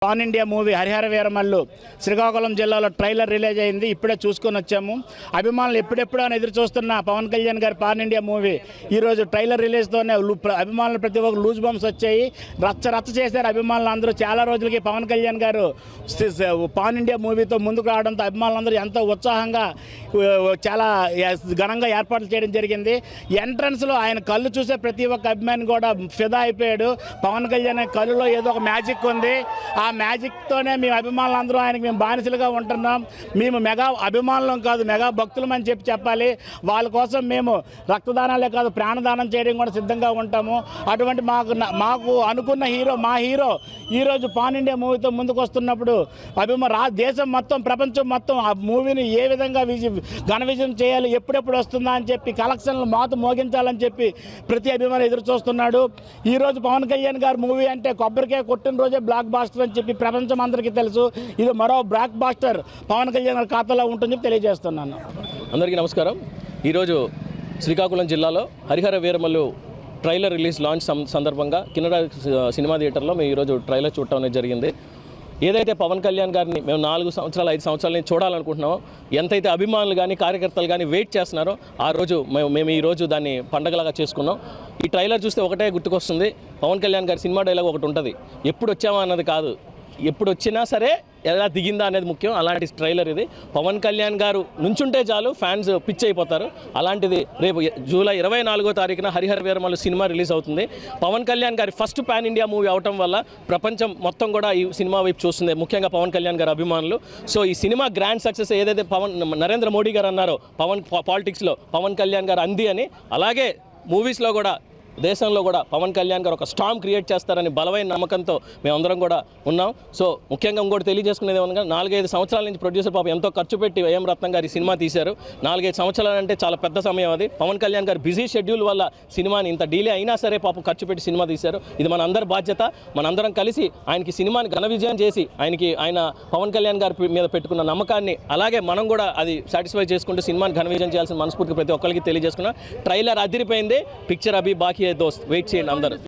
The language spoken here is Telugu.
Pan India movie Harihara Veeramallu Srikakulam జిల్లాలో ట్రైలర్ రిలీజ్ అయింది. ఇప్పుడే చూసుకొని వచ్చాము. అభిమానులు ఎప్పుడెప్పుడు అని ఎదురు చూస్తున్న పవన్ కళ్యాణ్ గారి పాన్ ఇండియా మూవీ ఈరోజు ట్రైలర్ రిలీజ్తోనే అభిమానులు ప్రతి ఒక్కరు లూజ్ బాంబ్స్ వచ్చాయి. రచ్చ చేశారు అభిమానులు అందరూ. చాలా రోజులకి పవన్ కళ్యాణ్ గారు పాన్ ఇండియా మూవీతో ముందుకు రావడంతో అభిమానులందరూ ఎంతో ఉత్సాహంగా చాలా ఘనంగా ఏర్పాట్లు చేయడం జరిగింది. ఎంట్రన్స్లో ఆయన కళ్ళు చూసే ప్రతి ఒక్క అభిమాని కూడా ఫిదా అయిపోయాడు. పవన్ కళ్యాణ్ కళ్ళులో ఏదో ఒక మ్యాజిక్ ఉంది. ఆ మ్యాజిక్తోనే మేము అభిమానులందరూ ఆయనకి మేము బానిసలుగా ఉంటున్నాం. మేము మెగా అభిమానులం కాదు, మెగా భక్తులం అని చెప్పాలి. వాళ్ళ కోసం మేము రక్తదానాలే కాదు ప్రాణదానం చేయడం కూడా సిద్ధంగా ఉంటాము. అటువంటి మాకు అనుకున్న మా హీరో ఈరోజు పాన్ ఇండియా మూవీతో ముందుకు వస్తున్నప్పుడు దేశం మొత్తం ప్రపంచం మొత్తం ఆ మూవీని ఏ విధంగా ఘన విజయం చేయాలి, ఎప్పుడెప్పుడు వస్తుందా అని చెప్పి కలెక్షన్లు మాతో మోగించాలని చెప్పి ప్రతి అభిమాని ఎదురు చూస్తున్నాడు. ఈరోజు పవన్ కళ్యాణ్ గారు మూవీ అంటే కొబ్బరికాయ కొట్టిన రోజే బ్లాక్ బాస్టర్ అని చెప్పి ప్రపంచం అందరికీ తెలుసు. ఇది మరో బ్లాక్ బాస్టర్ పవన్ కళ్యాణ్ గారి ఖాతాలో ఉంటుందని తెలియజేస్తున్నాను. అందరికీ నమస్కారం. ఈరోజు శ్రీకాకుళం జిల్లాలో Harihara Veeramallu trailer release launch సందర్భంగా కిన్నడ సినిమా థియేటర్లో మేము ఈరోజు ట్రైలర్ చూడటం అనేది జరిగింది. ఏదైతే పవన్ కళ్యాణ్ గారిని మేము 4 సంవత్సరాలు 5 సంవత్సరాల నుంచి చూడాలనుకుంటున్నామో, ఎంతైతే అభిమానులు కానీ కార్యకర్తలు కానీ వెయిట్ చేస్తున్నారో ఆ రోజు మేము ఈరోజు దాన్ని పండగలాగా చేసుకున్నాం. ఈ ట్రైలర్ చూస్తే ఒకటే గుర్తుకొస్తుంది, పవన్ కళ్యాణ్ గారి సినిమా డైలాగ్ ఒకటి ఉంటుంది, ఎప్పుడు వచ్చామా అన్నది కాదు, ఎప్పుడు వచ్చినా సరే ఎలా దిగిందా అనేది ముఖ్యం. అలాంటి ట్రైలర్ ఇది. పవన్ కళ్యాణ్ గారు నుంచుంటే చాలు ఫ్యాన్స్ పిచ్ అయిపోతారు. అలాంటిది రేపు జూలై 24వ తారీఖున హరిహర వీరమల్లు సినిమా రిలీజ్ అవుతుంది. పవన్ కళ్యాణ్ గారి ఫస్ట్ పాన్ ఇండియా మూవీ అవటం వల్ల ప్రపంచం మొత్తం కూడా ఈ సినిమా వైపు చూస్తుంది, ముఖ్యంగా పవన్ కళ్యాణ్ గారి అభిమానులు. సో ఈ సినిమా గ్రాండ్ సక్సెస్ ఏదైతే నరేంద్ర మోడీ గారు అన్నారో పాలిటిక్స్లో పవన్ కళ్యాణ్ గారు అంది అని, అలాగే మూవీస్లో కూడా దేశంలో కూడా పవన్ కళ్యాణ్ గారు ఒక స్టామ్ క్రియేట్ చేస్తారని బలమైన నమ్మకంతో మేమందరం కూడా ఉన్నాం. సో ముఖ్యంగా ఇంకోటి తెలియజేసుకునేది ఏమనగా 4-5 సంవత్సరాల నుంచి ప్రొడ్యూసర్ పాపం ఎంతో ఖర్చు పెట్టి ఏఎం రత్నం గారి సినిమా తీశారు. 4-5 సంవత్సరాలు అంటే చాలా పెద్ద సమయం అది. పవన్ కళ్యాణ్ గారు బిజీ షెడ్యూల్ వల్ల సినిమాని ఇంత డిలే అయినా సరే పాపం ఖర్చు పెట్టి సినిమా తీశారు. ఇది మన అందరి బాధ్యత. మనందరం కలిసి ఆయనకి సినిమాని ఘన విజయం చేసి ఆయన పవన్ కళ్యాణ్ గారి మీద పెట్టుకున్న నమ్మకాన్ని అలాగే మనం కూడా అది సాటిస్ఫై చేసుకుంటూ సినిమాని ఘన విజయం చేయాల్సిన మనస్ఫూర్తిగా ప్రతి ఒక్కరికి తెలియజేసుకున్నాం. ట్రైలర్ అదిరిపోయింది. పిక్చర్ అభి బాకీ దోస్త్ వెయిట్ చేయండి అందరూ.